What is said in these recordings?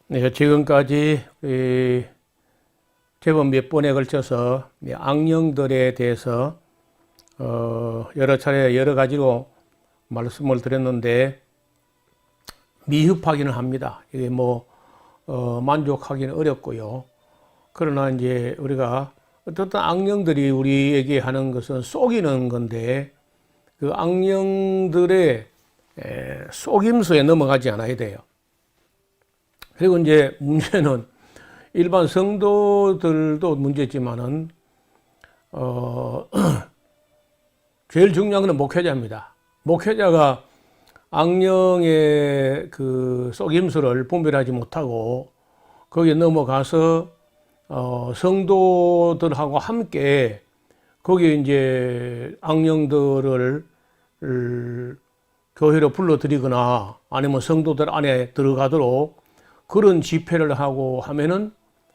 네, 지금까지 제법 몇 번에 걸쳐서 악령들에 대해서 여러 차례 여러 가지로 말씀을 드렸는데 미흡하기는 합니다. 이게 만족하기는 어렵고요. 그러나 이제 우리가 어떤 악령들이 우리에게 하는 것은 속이는 건데 그 악령들의 속임수에 넘어가지 않아야 돼요. 그리고 이제 문제는 일반 성도들도 문제지만은 제일 중요한 것은 목회자입니다. 목회자가 악령의 그 속임수를 분별하지 못하고 거기에 넘어가서 성도들하고 함께 거기에 이제 악령들을 교회로 불러들이거나 아니면 성도들 안에 들어가도록 그런 집회를 하고 하면은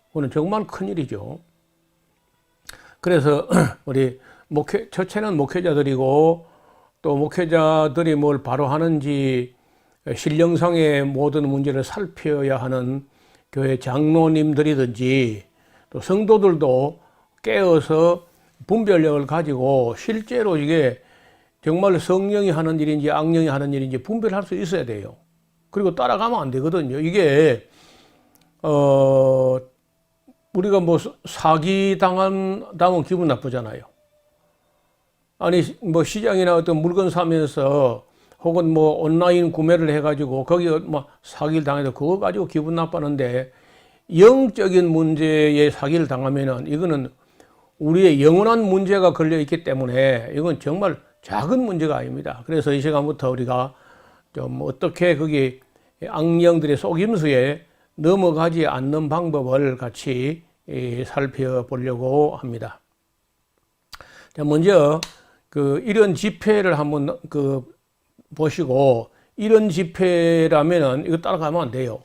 그건 정말 큰일이죠. 그래서 우리 첫째는 목회자들이고 또 목회자들이 뭘 바로 하는지 신령상의 모든 문제를 살펴야 하는 교회 장로님들이든지 또 성도들도 깨어서 분별력을 가지고 실제로 이게 정말 성령이 하는 일인지 악령이 하는 일인지 분별할 수 있어야 돼요. 그리고 따라가면 안 되거든요. 이게 우리가 사기 당하면 기분 나쁘잖아요. 아니 시장이나 어떤 물건 사면서 혹은 온라인 구매를 해가지고 거기 사기를 당해도 그거 가지고 기분 나빠하는데 영적인 문제에 사기를 당하면은 이거는 우리의 영원한 문제가 걸려 있기 때문에 이건 정말 작은 문제가 아닙니다. 그래서 이 시간부터 우리가 좀 어떻게 거기 악령들의 속임수에 넘어가지 않는 방법을 같이 살펴보려고 합니다. 자, 먼저 이런 집회를 한번 보시고 이런 집회라면은 이거 따라가면 안 돼요.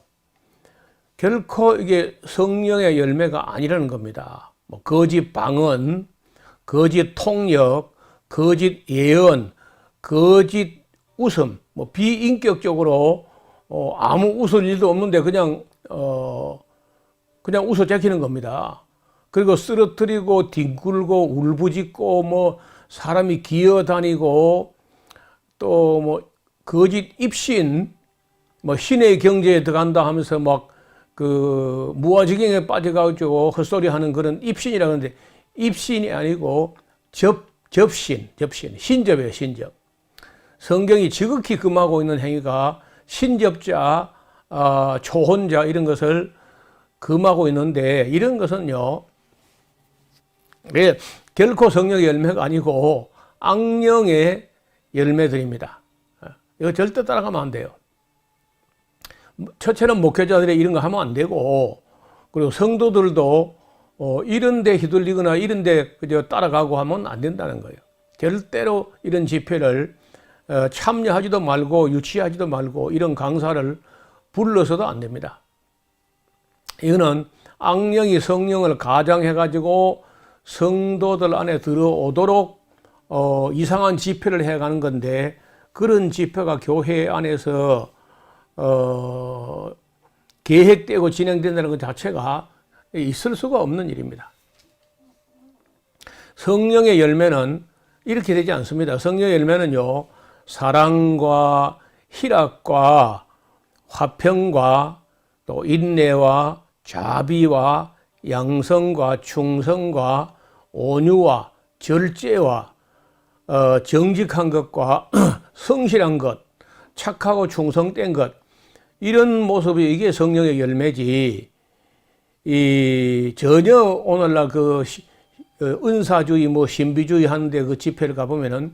결코 이게 성령의 열매가 아니라는 겁니다. 거짓 방언, 거짓 통역, 거짓 예언, 거짓 웃음, 비인격적으로 아무 웃을 일도 없는데 그냥 웃어 제키는 겁니다. 그리고 쓰러뜨리고 뒹굴고 울부짖고 사람이 기어다니고 또 거짓 입신 신의 경제에 들어간다 하면서 무아지경에 빠져가지고 헛소리 하는 그런 입신이라 하는데 입신이 아니고 접신, 신접이에요, 신접. 성경이 지극히 금하고 있는 행위가 신접자, 초혼자 이런 것을 금하고 있는데 이런 것은요, 결코 성령의 열매가 아니고 악령의 열매들입니다. 이거 절대 따라가면 안 돼요. 첫째는 목회자들이 이런 거 하면 안 되고, 그리고 성도들도 이런 데 휘둘리거나 이런 데 따라가고 하면 안 된다는 거예요. 절대로 이런 집회를 참여하지도 말고 유치하지도 말고 이런 강사를 불러서도 안 됩니다. 이거는 악령이 성령을 가장해가지고 성도들 안에 들어오도록 이상한 집회를 해가는 건데 그런 집회가 교회 안에서 계획되고 진행된다는 것 자체가 있을 수가 없는 일입니다. 성령의 열매는 이렇게 되지 않습니다. 성령의 열매는요, 사랑과 희락과 화평과 또 인내와 자비와 양성과 충성과 온유와 절제와 정직한 것과 성실한 것, 착하고 충성된 것, 이런 모습이 이게 성령의 열매지. 전혀 오늘날 은사주의 신비주의 하는데 그 집회를 가보면은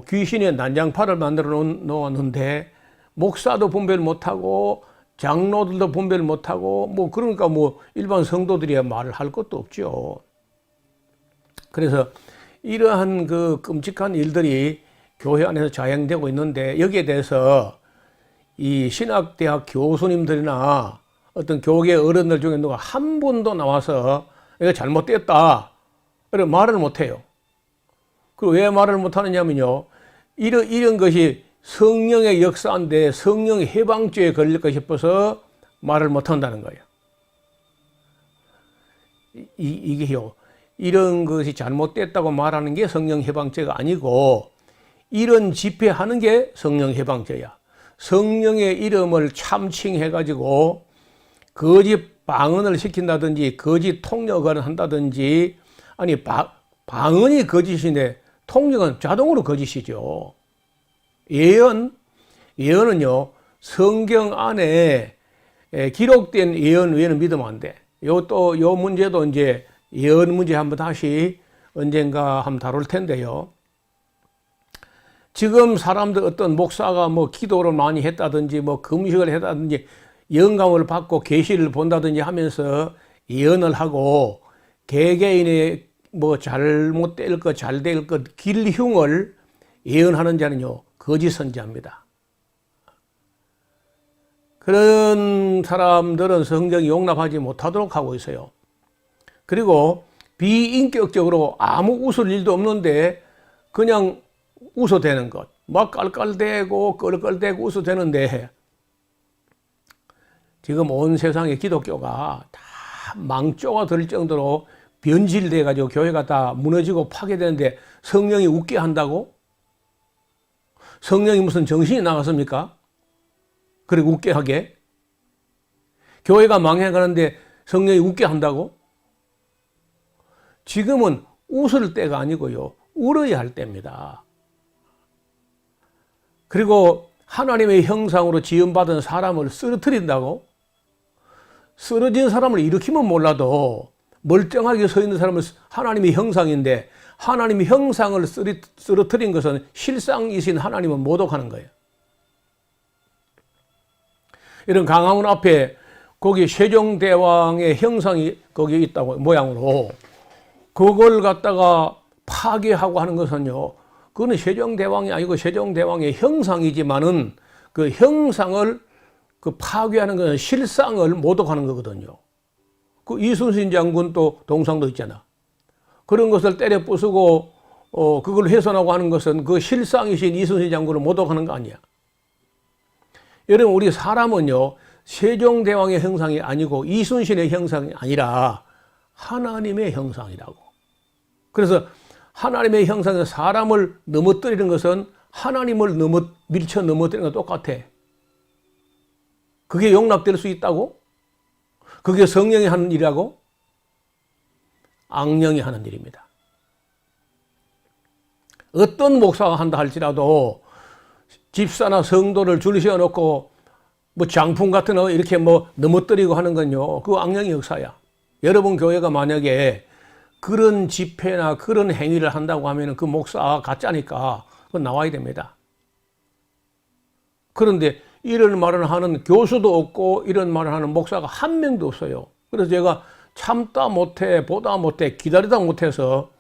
귀신의 난장판을 만들어 놓았는데 목사도 분별 못하고 장로들도 분별 못하고 그러니까 일반 성도들이야 말을 할 것도 없죠. 그래서 이러한 끔찍한 일들이 교회 안에서 자행되고 있는데 여기에 대해서 이 신학대학 교수님들이나 어떤 교계 어른들 중에 누가 한 분도 나와서 이거 잘못됐다 이런 말을 못해요. 그리고 왜 말을 못하느냐면요, 이런 것이 성령의 역사인데 성령의 해방죄에 걸릴까 싶어서 말을 못한다는 거예요. 이게요, 이런 것이 잘못됐다고 말하는 게 성령 해방죄가 아니고 이런 집회하는 게 성령 해방죄야. 성령의 이름을 참칭해가지고 거짓 방언을 시킨다든지 거짓 통역을 한다든지, 아니 방언이 거짓인데 통역은 자동으로 거짓이죠. 예언은요, 성경 안에 기록된 예언 외에는 믿으면 안 돼. 요 문제도 이제 예언 문제 한번 다시 언젠가 한번 다룰 텐데요. 지금 사람들 어떤 목사가 뭐 기도를 많이 했다든지 뭐 금식을 했다든지 영감을 받고 계시를 본다든지 하면서 예언을 하고 개개인의 뭐 잘못될 것, 잘될 것, 길흉을 예언하는 자는요, 거짓 선지자입니다. 그런 사람들은 성경이 용납하지 못하도록 하고 있어요. 그리고 비인격적으로 아무 웃을 일도 없는데 그냥 웃어대는 것, 막 깔깔대고 껄껄대고 웃어대는데, 지금 온 세상의 기독교가 다 망조가 될 정도로 변질돼 가지고 교회가 다 무너지고 파괴되는데 성령이 웃게 한다고? 성령이 무슨 정신이 나갔습니까? 그리고 웃게 하게? 교회가 망해가는데 성령이 웃게 한다고? 지금은 웃을 때가 아니고요, 울어야 할 때입니다. 그리고 하나님의 형상으로 지음받은 사람을 쓰러뜨린다고? 쓰러진 사람을 일으키면 몰라도 멀쩡하게 서 있는 사람은 하나님의 형상인데 하나님의 형상을 쓰러뜨린 것은 실상이신 하나님은 모독하는 거예요. 이런 강화문 앞에 거기 세종대왕의 형상이 거기 있다고 모양으로, 그걸 갖다가 파괴하고 하는 것은요, 그거는 세종대왕이 아니고 세종대왕의 형상이지만은 그 형상을 파괴하는 것은 실상을 모독하는 거거든요. 그 이순신 장군 또 동상도 있잖아. 그런 것을 때려 부수고 그걸 훼손하고 하는 것은 그 실상이신 이순신 장군을 모독하는 거 아니야. 여러분, 우리 사람은요, 세종대왕의 형상이 아니고 이순신의 형상이 아니라 하나님의 형상이라고. 그래서 하나님의 형상에 사람을 넘어뜨리는 것은 하나님을 밀쳐 넘어뜨리는 건 똑같아. 그게 용납될 수 있다고? 그게 성령이 하는 일이라고? 악령이 하는 일입니다. 어떤 목사가 한다 할지라도 집사나 성도를 줄 세워놓고 뭐 장풍 같은 거 이렇게 뭐 넘어뜨리고 하는 건요, 그거 악령의 역사야. 여러분 교회가 만약에 그런 집회나 그런 행위를 한다고 하면 그 목사가 가짜니까 그건 나와야 됩니다. 그런데 이런 말을 하는 교수도 없고 이런 말을 하는 목사가 한 명도 없어요. 그래서 제가 참다 못해, 보다 못해, 기다리다 못해서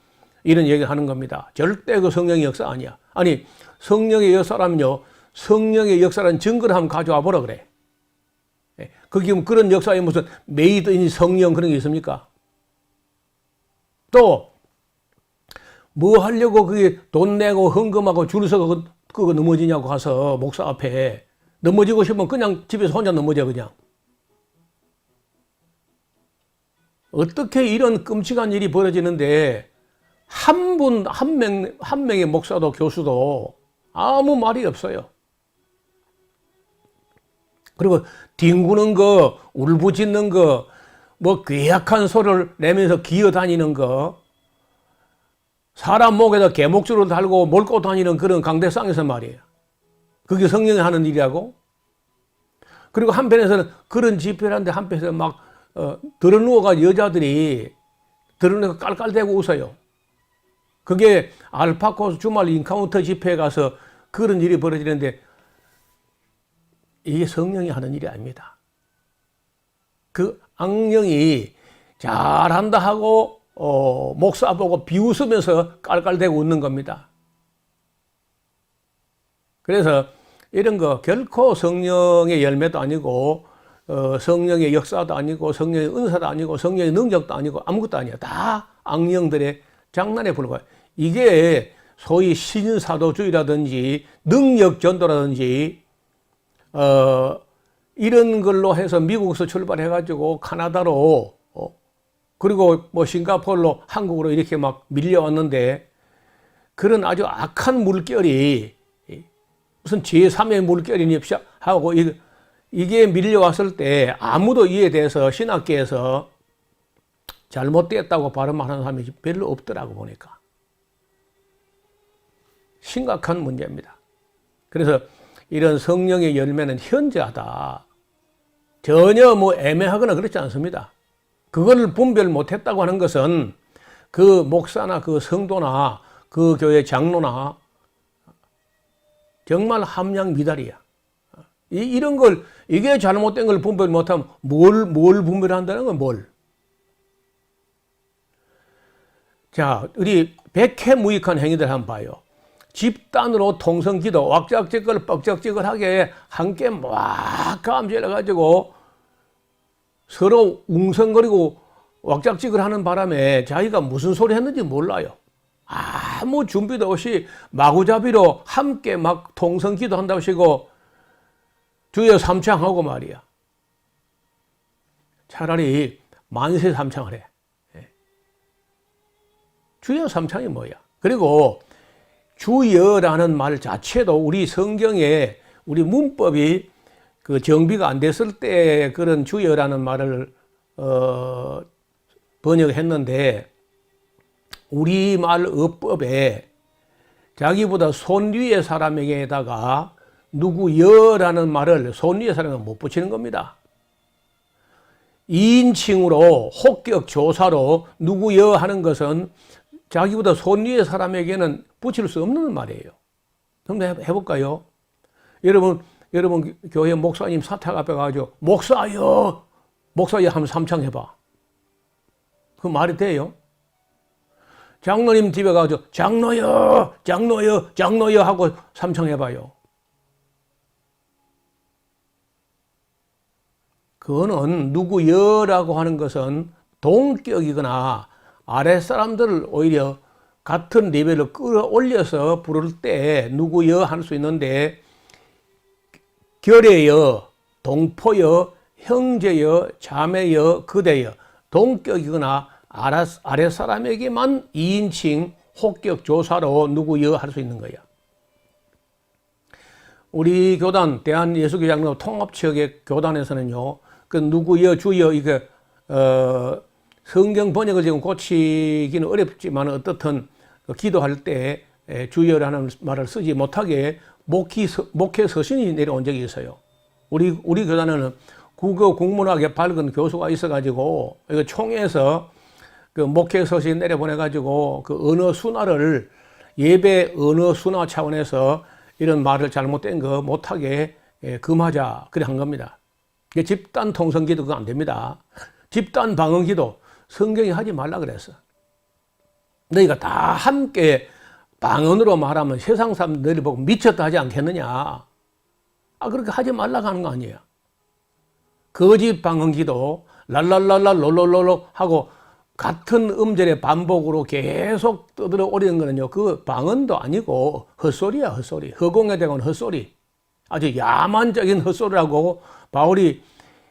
이런 얘기를 하는 겁니다. 절대 그 성령의 역사 아니야. 아니, 성령의 역사라면요, 성령의 역사라는 증거를 한번 가져와 보라 그래. 그게 그런 역사에 무슨 메이드 인 성령 그런 게 있습니까? 또 뭐 하려고 그게 돈 내고 헌금하고 줄 서고 그거 넘어지냐고 가서 목사 앞에 넘어지고 싶으면 그냥 집에서 혼자 넘어져 그냥. 어떻게 이런 끔찍한 일이 벌어지는데 한 명의 목사도 교수도 아무 말이 없어요. 그리고 뒹구는 거, 울부짖는 거, 뭐 괴악한 소리를 내면서 기어다니는 거, 사람 목에다 개목줄을 달고 몰고 다니는 그런 강대상에서 말이에요. 그게 성령이 하는 일이라고? 그리고 한편에서는 그런 집회를 하는데 한편에서 막 드러누워가 여자들이 드러누워서 깔깔대고 웃어요. 그게 알파코스 주말 인카운터 집회에 가서 그런 일이 벌어지는데 이게 성령이 하는 일이 아닙니다. 그 악령이 잘한다 하고 목사 보고 비웃으면서 깔깔대고 웃는 겁니다. 그래서 이런 거 결코 성령의 열매도 아니고 성령의 역사도 아니고 성령의 은사도 아니고 성령의 능력도 아니고 아무것도 아니야. 다 악령들의 장난에 불과해. 이게 소위 신사도주의라든지 능력전도라든지 이런 걸로 해서 미국에서 출발해가지고 카나다로 그리고 뭐 싱가포르로 한국으로 이렇게 막 밀려왔는데 그런 아주 악한 물결이 무슨 제3의 물결이니 하고 이게 밀려왔을 때 아무도 이에 대해서 신학계에서 잘못됐다고 발언하는 사람이 별로 없더라고 보니까. 심각한 문제입니다. 그래서 이런 성령의 열매는 현저하다. 전혀 뭐 애매하거나 그렇지 않습니다. 그거를 분별 못했다고 하는 것은 그 목사나 그 성도나 그 교회 장로나 정말 함량 미달이야. 이런 걸, 이게 잘못된 걸 분별 못하면 뭘 분별한다는 건 뭘? 자, 우리 백해무익한 행위들 한번 봐요. 집단으로 통성기도 왁작지껄 뻑적지껄하게 함께 막 감질해가지고 서로 웅성거리고 왁작지껄하는 바람에 자기가 무슨 소리 했는지 몰라요. 아무 준비도 없이 마구잡이로 함께 막 통성기도 한다고 하시고 주여 삼창하고 말이야. 차라리 만세 삼창을 해. 주여 삼창이 뭐야? 그리고 주여라는 말 자체도 우리 성경에 우리 문법이 그 정비가 안 됐을 때 그런 주여라는 말을 번역했는데 우리말 어법에 자기보다 손 위의 사람에게다가 누구여라는 말을 손 위의 사람에 못 붙이는 겁니다. 2인칭으로 혹격 조사로 누구여 하는 것은 자기보다 손 위의 사람에게는 붙일 수 없는 말이에요. 한번 해볼까요? 여러분 교회 목사님 사택 앞에 가가지고 목사여 하면 삼창해봐. 그 말이 돼요? 장로님 집에 가가지고 장로여 하고 삼창해봐요. 그거는 누구여라고 하는 것은 동격이거나 아랫사람들을 오히려 같은 레벨로 끌어올려서 부를 때 누구여 할 수 있는데 결애여, 동포여, 형제여, 자매여, 그대여 동격이거나 아랫사람에게만 2인칭 혹격 조사로 누구여 할 수 있는 거야. 우리 교단 대한예수교장로 통합지역의 교단에서는요, 그 누구여 주여 이게 성경 번역을 지금 고치기는 어렵지만 어떻든 기도할 때 주여라는 말을 쓰지 못하게 목회 서신이 내려온 적이 있어요. 우리 교단에는 국어 국문학에 밝은 교수가 있어가지고 이거 총회에서 그 목회 서신 내려보내가지고 그 언어 순화를 예배 언어 순화 차원에서 이런 말을 잘못된 거 못하게 금하자 그래 한 겁니다. 집단 통성기도 그거 안 됩니다. 집단 방언기도 성경이 하지 말라 그랬어. 너희가 다 함께 방언으로 말하면 세상 사람들이 보고 미쳤다 하지 않겠느냐. 그렇게 하지 말라고 하는 거 아니에요. 거짓 방언기도 랄랄랄라 롤롤롤로 하고 같은 음절의 반복으로 계속 떠들어 오리는 거는요, 그 방언도 아니고 헛소리야, 헛소리. 허공에 대고 헛소리. 아주 야만적인 헛소리라고 바울이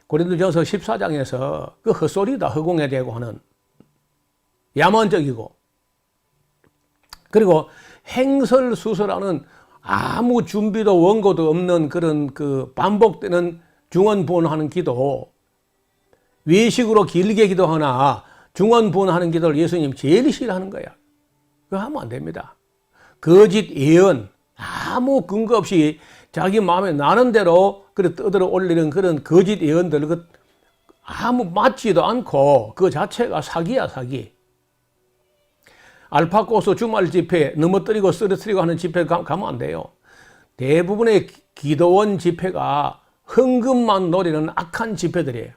고린도전서 14장에서 그 헛소리다, 허공에 대고 하는. 야만적이고. 그리고 행설수설하는 아무 준비도 원고도 없는 그런 그 반복되는 중언부언하는 기도, 외식으로 길게 기도하나 중언부언하는 기도를 예수님 제일 싫어하는 거야. 그거 하면 안 됩니다. 거짓 예언, 아무 근거 없이 자기 마음에 나는 대로 그래 떠들어 올리는 그런 거짓 예언들, 그 아무 맞지도 않고 그 자체가 사기야, 사기. 알파고스 주말 집회 넘어뜨리고 쓰러뜨리고 하는 집회 가면 안 돼요. 대부분의 기도원 집회가 헌금만 노리는 악한 집회들이에요.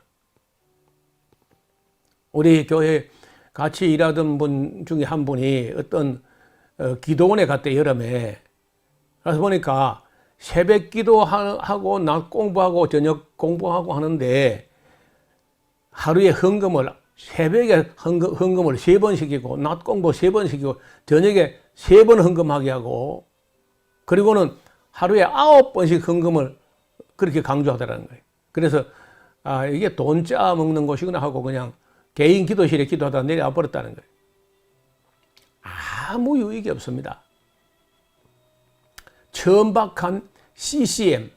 우리 교회 같이 일하던 분 중에 한 분이 어떤 기도원에 갔대, 여름에. 그래서 보니까 새벽 기도하고 낮 공부하고 저녁 공부하고 하는데 하루에 헌금을 새벽에 헌금을 3번 시키고 낮 공부 3번 시키고 저녁에 3번 헌금하게 하고 그리고는 하루에 9번씩 헌금을 그렇게 강조하더라는 거예요. 그래서 이게 돈짜 먹는 곳이구나 하고 그냥 개인 기도실에 기도하다 내려와 버렸다는 거예요. 아무 유익이 없습니다. 천박한 CCM,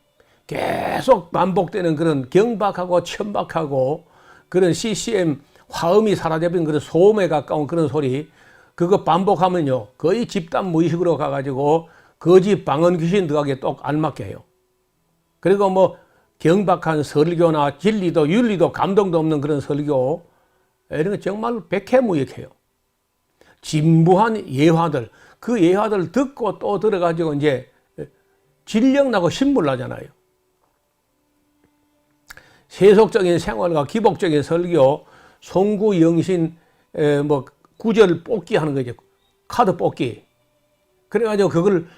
계속 반복되는 그런 경박하고 천박하고 그런 CCM 화음이 사라져버린 그런 소음에 가까운 그런 소리, 그거 반복하면요 거의 집단 무의식으로 가가지고 거짓 방언 귀신 들어가게 똑 알맞게 해요. 그리고 뭐 경박한 설교나 진리도 윤리도 감동도 없는 그런 설교, 이런 거 정말 백해무익해요. 진부한 예화들, 그 예화들 듣고 또 들어가지고 이제 진령나고 신물나잖아요. 세속적인 생활과 기복적인 설교, 송구 영신 뭐 구절 뽑기 하는 거죠. 카드 뽑기. 그래가지고 그걸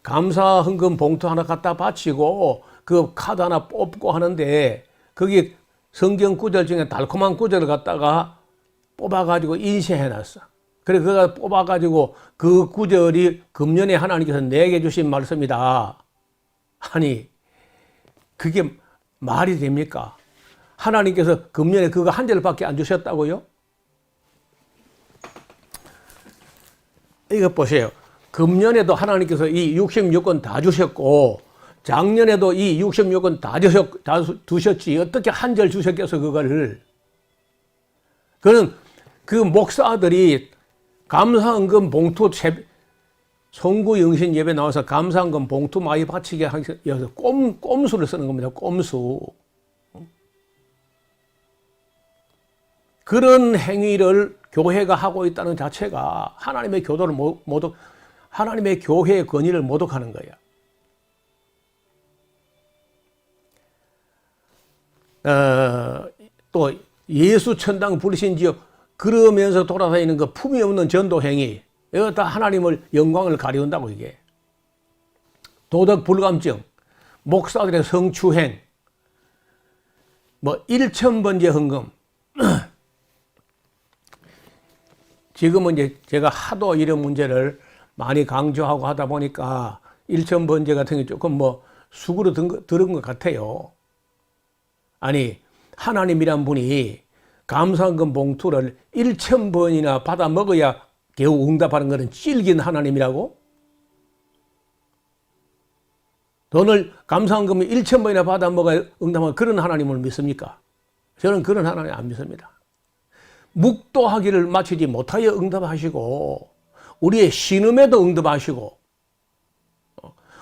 감사 헌금 봉투 하나 갖다 바치고 그 카드 하나 뽑고 하는데, 거기 성경 구절 중에 달콤한 구절을 갖다가 뽑아가지고 인쇄해놨어. 그래 그거 뽑아가지고 그 구절이 금년에 하나님께서 내게 주신 말씀이다. 아니 그게 말이 됩니까? 하나님께서 금년에 그거 한 절밖에 안 주셨다고요? 이거 보세요. 금년에도 하나님께서 이 66권 다 주셨고 작년에도 이 66권 다 두셨지 어떻게 한 절 주셨겠어 그거를. 그는 그 목사들이 감사헌금 봉투 송구 영신 예배 나와서 감사헌금 봉투 많이 바치게 하기 위해서 꼼수를 쓰는 겁니다. 꼼수. 그런 행위를 교회가 하고 있다는 자체가 하나님의 교도를 하나님의 교회의 권위를 모독하는 거야. 또 예수 천당 부르신지요 그러면서 돌아다니는 그 품이 없는 전도 행위, 이거 다 하나님을 영광을 가리운다고. 이게 도덕 불감증, 목사들의 성추행, 뭐 1,000번째 헌금. 지금은 이제 제가 하도 이런 문제를 많이 강조하고 하다 보니까 1,000번째 같은 게 조금 뭐 수그러 들은 것 같아요. 아니 하나님이란 분이 감사헌금 봉투를 1,000번이나 받아 먹어야 겨우 응답하는 것은 질긴 하나님이라고? 돈을 감사헌금을 1,000번이나 받아 먹어야 응답하는 그런 하나님을 믿습니까? 저는 그런 하나님 안 믿습니다. 묵도하기를 마치지 못하여 응답하시고 우리의 신음에도 응답하시고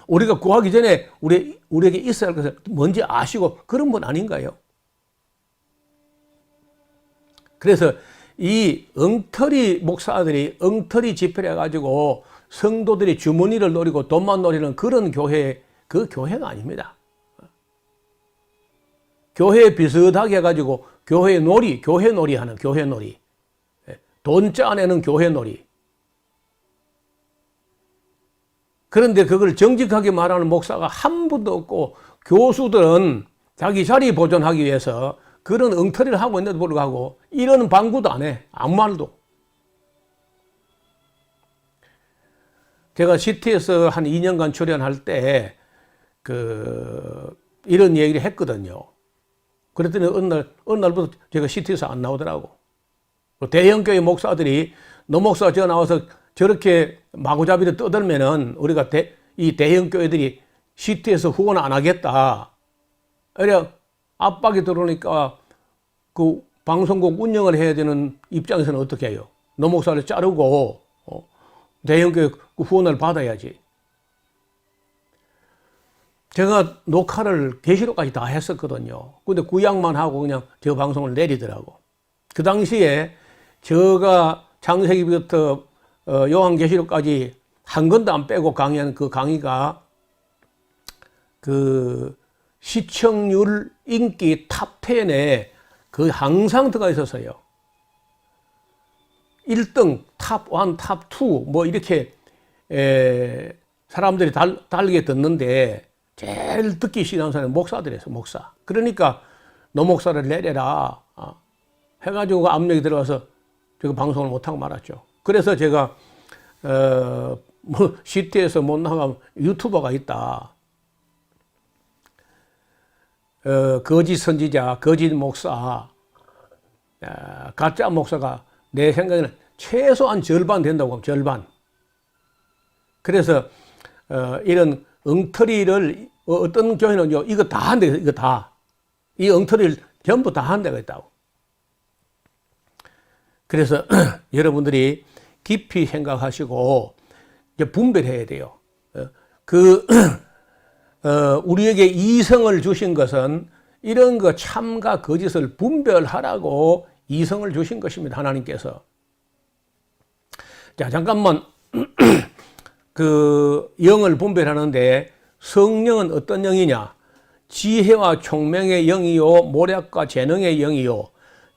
우리가 구하기 전에 우리에게 있어야 할 것을 뭔지 아시고 그런 분 아닌가요? 그래서 이 엉터리 목사들이 엉터리 집회를 해가지고 성도들이 주머니를 노리고 돈만 노리는 그런 교회, 그 교회가 아닙니다. 교회 비슷하게 해가지고 교회 놀이 하는 교회 놀이. 돈 짜내는 교회 놀이. 그런데 그걸 정직하게 말하는 목사가 한 분도 없고 교수들은 자기 자리 보존하기 위해서 그런 엉터리를 하고 있는데도 불구하고 이런 방구도 안 해. 아무 말도. 제가 CT에서 한 2년간 출연할 때 이런 얘기를 했거든요. 그랬더니 어느 날부터 제가 CT에서 안 나오더라고. 대형교회 목사들이 너 목사가 저 나와서 저렇게 마구잡이를 떠들면은 우리가 이 대형교회들이 CT에서 후원 안 하겠다. 그래 압박이 들어오니까 그 방송국 운영을 해야 되는 입장에서는 어떻게 해요? 너 목사를 자르고 대형교회 후원을 받아야지. 제가 녹화를 계시록까지 다 했었거든요. 근데 구약만 하고 그냥 저 방송을 내리더라고. 그 당시에 제가 창세기부터 요한계시록까지 한 건도 안 빼고 강의한 그 강의가 그 시청률 인기 탑 10에 그 항상 들어가 있었어요. 1등, 탑 1, 탑 2, 뭐 이렇게 사람들이 다르게 듣는데 제일 듣기 싫어하는 사람은 목사들이었어, 목사. 그러니까 너 목사를 내려라 해가지고 압력이 들어가서 제가 방송을 못하고 말았죠. 그래서 제가 뭐 CT에서 못 나가면 유튜버가 있다. 거짓 선지자, 거짓 목사, 가짜 목사가 내 생각에는 최소한 절반 된다고 합니다. 절반. 그래서 이런 엉터리를 어떤 교회는요, 이거 다 한대, 이거 다. 이 엉터리를 전부 다 한 데가 있다고. 그래서 여러분들이 깊이 생각하시고 이제 분별해야 돼요. 우리에게 이성을 주신 것은 이런 거 참과 거짓을 분별하라고 이성을 주신 것입니다. 하나님께서. 자, 잠깐만. 영을 분별하는데 성령은 어떤 영이냐? 지혜와 총명의 영이요, 모략과 재능의 영이요,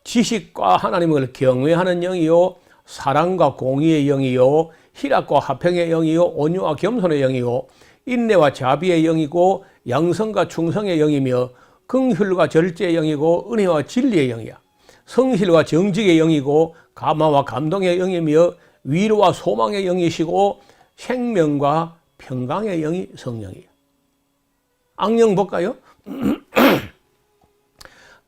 지식과 하나님을 경외하는 영이요, 사랑과 공의의 영이요, 희락과 화평의 영이요, 온유와 겸손의 영이요, 인내와 자비의 영이고, 양성과 충성의 영이며, 긍휼과 절제의 영이고, 은혜와 진리의 영이야. 성실과 정직의 영이고, 감화와 감동의 영이며, 위로와 소망의 영이시고, 생명과 평강의 영이 성령이에요. 악령 볼까요?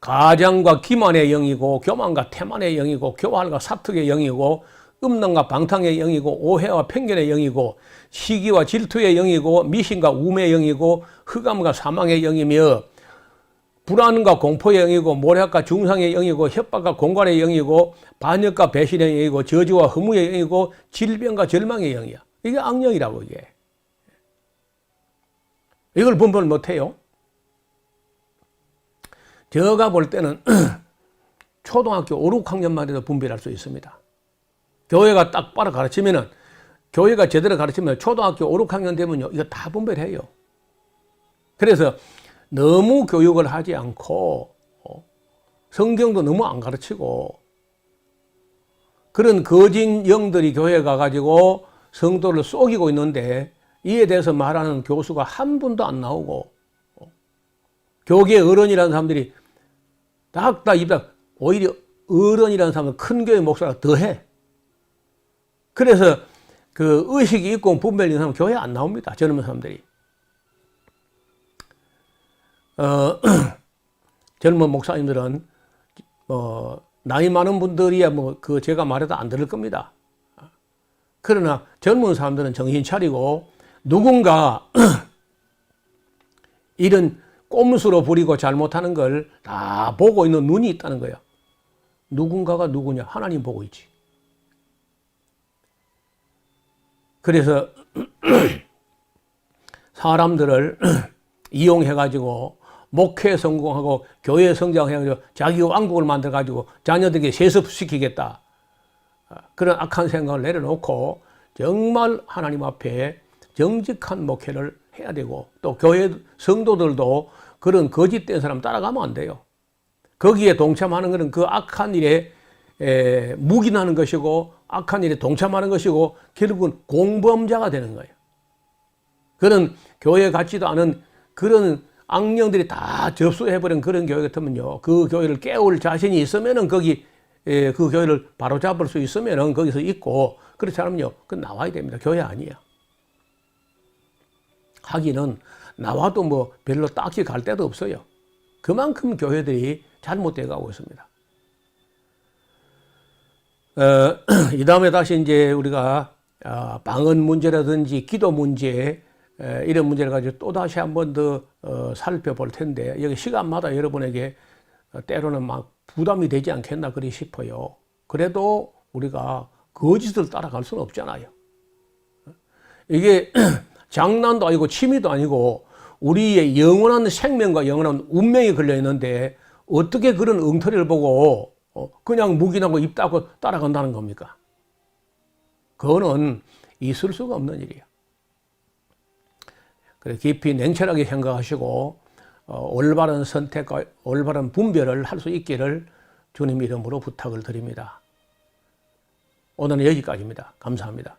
가장과 기만의 영이고, 교만과 태만의 영이고, 교활과 사특의 영이고, 음란과 방탕의 영이고, 오해와 편견의 영이고, 시기와 질투의 영이고, 미신과 우매의 영이고, 흑암과 사망의 영이며, 불안과 공포의 영이고, 모략과 중상의 영이고, 협박과 공갈의 영이고, 반역과 배신의 영이고, 저주와 허무의 영이고, 질병과 절망의 영이야. 이게 악령이라고, 이게. 이걸 분별 못해요. 제가 볼 때는 초등학교 5, 6학년만 해도 분별할 수 있습니다. 교회가 딱 바로 가르치면은, 교회가 제대로 가르치면 초등학교 5, 6학년 되면요, 이거 다 분별해요. 그래서 너무 교육을 하지 않고, 성경도 너무 안 가르치고, 그런 거짓 영들이 교회에 가가지고 성도를 속이고 있는데, 이에 대해서 말하는 교수가 한 분도 안 나오고, 교계 어른이라는 사람들이 딱 입다, 오히려 어른이라는 사람은 큰 교회 목사가 더해. 그래서 그 의식이 있고 분별이 있는 사람은 교회에 안 나옵니다. 젊은 사람들이. 젊은 목사님들은 나이 많은 분들이야 제가 말해도 안 들을 겁니다. 그러나 젊은 사람들은 정신 차리고 누군가 이런 꼼수로 부리고 잘못하는 걸 다 보고 있는 눈이 있다는 거예요. 누군가가 누구냐? 하나님 보고 있지. 그래서 사람들을 이용해가지고 목회 성공하고 교회 성장해가지고 자기 왕국을 만들어가지고 자녀들에게 세습시키겠다. 그런 악한 생각을 내려놓고 정말 하나님 앞에 정직한 목회를 해야 되고, 또 교회 성도들도 그런 거짓된 사람 따라가면 안 돼요. 거기에 동참하는 것은 그 악한 일에 묵인하는 것이고, 악한 일에 동참하는 것이고, 결국은 공범자가 되는 거예요. 그런 교회 같지도 않은 그런 악령들이 다 접수해버린 그런 교회 같으면요, 그 교회를 깨울 자신이 있으면은 거기 그 교회를 바로잡을 수 있으면은 거기서 있고, 그렇지 않으면요, 그건 나와야 됩니다. 교회 아니야. 하기는 나와도 별로 딱히 갈 데도 없어요. 그만큼 교회들이 잘못되어 가고 있습니다. 이 다음에 다시 이제 우리가 방언 문제라든지 기도 문제, 이런 문제를 가지고 또 다시 한 번 더 살펴볼 텐데, 여기 시간마다 여러분에게 때로는 막 부담이 되지 않겠나 그리 싶어요. 그래도 우리가 거짓을 따라갈 수는 없잖아요. 이게 장난도 아니고 취미도 아니고 우리의 영원한 생명과 영원한 운명이 걸려 있는데, 어떻게 그런 엉터리를 보고 그냥 묵인하고 입 닫고 따라간다는 겁니까? 그거는 있을 수가 없는 일이에요. 그래서 깊이 냉철하게 생각하시고 올바른 선택과 올바른 분별을 할 수 있기를 주님 이름으로 부탁을 드립니다. 오늘은 여기까지입니다. 감사합니다.